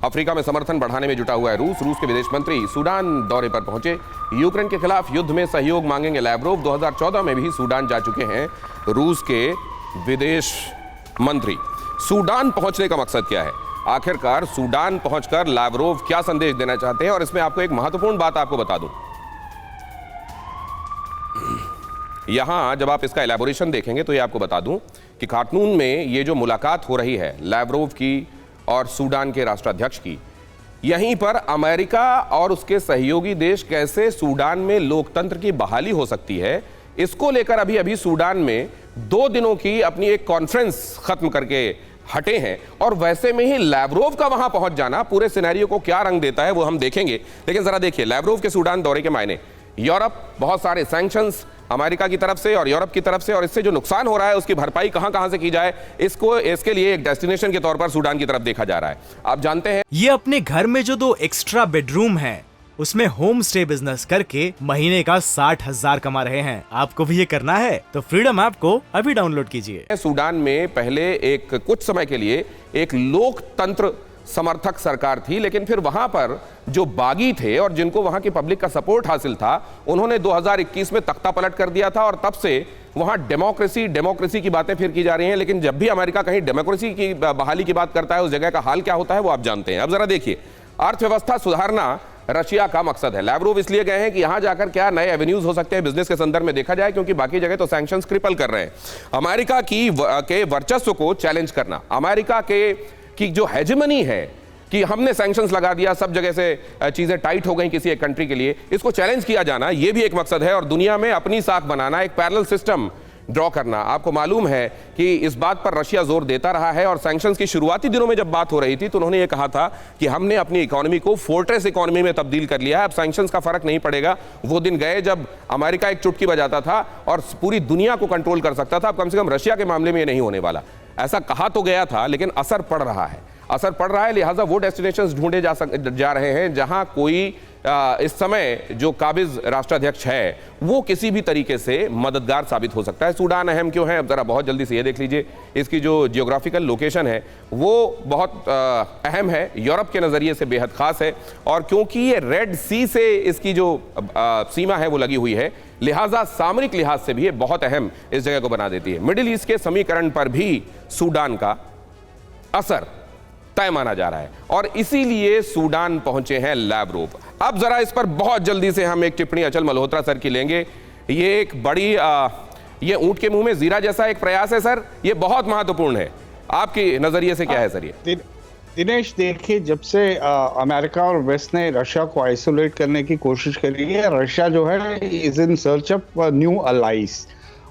Africa में समर्थन बढ़ाने में जुटा हुआ है रूस के विदेश मंत्री सूडान दौरे पर पहुंचे। यूक्रेन के खिलाफ युद्ध में सहयोग मांगेंगे लैवरोव। 2014 में भी सूडान जा चुके हैं रूस के विदेश मंत्री। सूडान पहुंचने का मकसद क्या है? आखिरकार सूडान पहुंचकर लैवरोव क्या संदेश देना चाहते हैं? और इसमें आपको एक महत्वपूर्ण बात आपको बता दूं, यहां जब आप इसका एलैबोरेशन देखेंगे तो ये आपको बता दूं कि खार्टूम में ये जो मुलाकात हो रही है लैवरोव की और सूडान के राष्ट्राध्यक्ष की, यहीं पर अमेरिका और उसके सहयोगी देश कैसे सूडान में लोकतंत्र की बहाली हो सकती है, इसको लेकर अभी अभी सूडान में 2 दिनों की अपनी एक कॉन्फ्रेंस खत्म करके हटे हैं। और वैसे में ही लैवरोव का वहां पहुंच जाना पूरे सिनेरियो को क्या रंग देता है वो हम देखेंगे। लेकिन जरा देखिए लैवरोव के सूडान दौरे के मायने। यूरोप बहुत सारे सैंक्शंस अमेरिका की तरफ से और यूरोप की तरफ से, और इससे जो नुकसान हो रहा है उसकी भरपाई कहां से की जाए, इसके लिए एक डेस्टिनेशन के तौर पर सूडान की तरफ देखा जा रहा है। आप जानते हैं ये अपने घर में जो 2 एक्स्ट्रा बेडरूम हैं उसमें होम स्टे बिजनेस करके महीने का 60,000 कमा रहे हैं। आपको भी ये करना है तो फ्रीडम ऐप को अभी डाउनलोड कीजिए। सूडान में पहले कुछ समय के लिए एक लोकतंत्र समर्थक सरकार थी, लेकिन फिर वहां पर जो बागी थे और जिनको वहां की पब्लिक का सपोर्ट हासिल था, उन्होंने 2021 में तख्ता पलट कर दिया था और तब से वहां डेमोक्रेसी की बातें फिर की जा रही हैं। लेकिन जब भी अमेरिका कहीं डेमोक्रेसी की बहाली की बात करता है उस जगह का हाल क्या होता है वो आप जानते हैं। अब जरा देखिए, अर्थव्यवस्था सुधारना रशिया का मकसद है। लैवरोव इसलिए गए हैं कि यहां जाकर क्या नए एवेन्यूज हो सकते हैं बिजनेस के संदर्भ में देखा जाए, क्योंकि बाकी जगह तो सैंक्शंस क्रिपल कर रहे हैं। अमेरिका के वर्चस्व को चैलेंज करना, अमेरिका की जो हेजेमनी है कि हमने सैंक्शंस लगा दिया, सब जगह से चीजें टाइट हो गई किसी एक कंट्री के लिए, इसको चैलेंज किया जाना, यह भी एक मकसद है। और दुनिया में अपनी साख बनाना, एक पैरेलल सिस्टम ड्रॉ करना। आपको मालूम है कि इस बात पर रशिया जोर देता रहा है और सैंक्शंस की शुरुआती दिनों में जब बात हो रही थी तो उन्होंने ये कहा था कि हमने अपनी इकोनॉमी को फोर्ट्रेस इकोनॉमी में तब्दील कर लिया है, अब सैंक्शंस का फर्क नहीं पड़ेगा। वो दिन गए जब अमेरिका एक चुटकी बजाता था और पूरी दुनिया को कंट्रोल कर सकता था। अब कम से कम रशिया के मामले में ये नहीं होने वाला। ऐसा कहा तो गया था लेकिन असर पड़ रहा है, लिहाजा वो डेस्टिनेशंस ढूंढे जा रहे हैं जहां कोई इस समय जो काबिज राष्ट्राध्यक्ष है वो किसी भी तरीके से मददगार साबित हो सकता है। सूडान अहम क्यों है, अब जरा बहुत जल्दी से ये देख लीजिए। इसकी जो जियोग्राफिकल लोकेशन है वो बहुत अहम है, यूरोप के नज़रिए से बेहद खास है, और क्योंकि ये रेड सी से इसकी जो सीमा है वो लगी हुई है, लिहाजा सामरिक लिहाज से भी ये बहुत अहम इस जगह को बना देती है। मिडिल ईस्ट के समीकरण पर भी सूडान का असर तय माना जा रहा है और इसीलिए सूडान पहुंचे हैं लैवरोव। अब जरा इस पर बहुत जल्दी से हम एक टिप्पणी अचल मल्होत्रा सर की लेंगे। ये एक बड़ी ये ऊंट के मुंह में जीरा जैसा एक प्रयास है सर, ये बहुत महत्वपूर्ण है। आपके नजरिए से क्या है सर ये? दिनेश, देखिए, जब से अमेरिका और वेस्ट ने रशिया को आइसोलेट करने की कोशिश करी है, रशिया जो है is in search of new allies,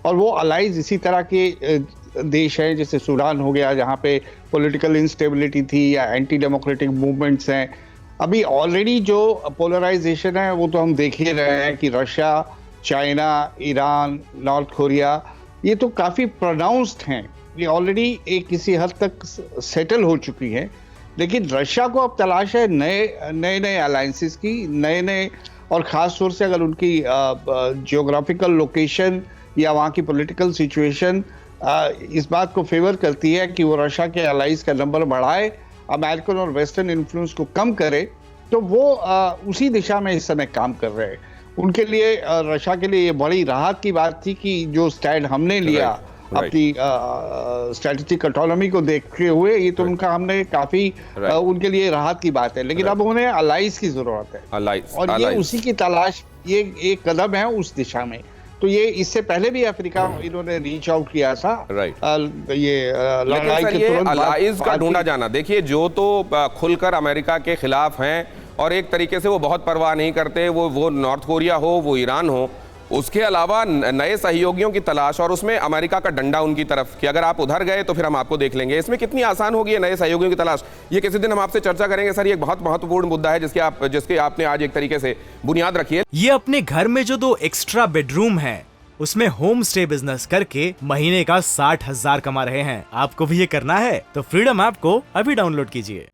और वो अलाइज इसी तरह के देश हैं जैसे सूडान हो गया जहाँ पे पॉलिटिकल इंस्टेबिलिटी थी, या एंटी डेमोक्रेटिक मूवमेंट्स हैं। अभी ऑलरेडी जो पोलराइजेशन है वो तो हम देख ही रहे हैं कि Russia, China, Iran, north Korea, ये तो काफ़ी प्रोनाउंस्ड हैं, ये ऑलरेडी एक किसी हद तक सेटल हो चुकी हैं। लेकिन रशिया को अब तलाश है नए अलायंसेस की, नए और ख़ास तौर से अगर उनकी जियोग्राफिकल लोकेशन या वहाँ की पॉलिटिकल सिचुएशन इस बात को फेवर करती है कि वो रशिया के अलाइज का नंबर बढ़ाए, अमेरिकन और वेस्टर्न इन्फ्लुएंस को कम करे, तो वो उसी दिशा में इस समय काम कर रहे हैं। उनके लिए रशिया के लिए ये बड़ी राहत की बात थी कि जो स्टैंड हमने लिया अपनी स्ट्रेटेजिक ऑटोनॉमी को देखते हुए, ये तो उनका हमने काफी उनके लिए राहत की बात है। लेकिन अब उन्हें अलाइज की जरूरत है और ये उसी की तलाश, ये एक कदम है उस दिशा में। तो ये इससे पहले भी अफ्रीका इन्होंने रीच आउट किया था। ये लड़ाई के तुरंत अलाइज का ढूंढा जाना, देखिए जो तो खुलकर अमेरिका के खिलाफ हैं और एक तरीके से वो बहुत परवाह नहीं करते, वो नॉर्थ कोरिया हो, वो ईरान हो, उसके अलावा नए सहयोगियों की तलाश और उसमें अमेरिका का डंडा उनकी तरफ कि अगर आप उधर गए तो फिर हम आपको देख लेंगे। इसमें कितनी आसान होगी नए सहयोगियों की तलाश, ये किसी दिन हम आपसे चर्चा करेंगे सर। ये एक बहुत महत्वपूर्ण मुद्दा है जिसके आपने आज एक तरीके से बुनियाद रखी है। ये अपने घर में जो 2 एक्स्ट्रा बेडरूम हैं उसमें होम स्टे बिजनेस करके महीने का 60,000 कमा रहे हैं। आपको भी ये करना है तो फ्रीडम ऐप को अभी डाउनलोड कीजिए।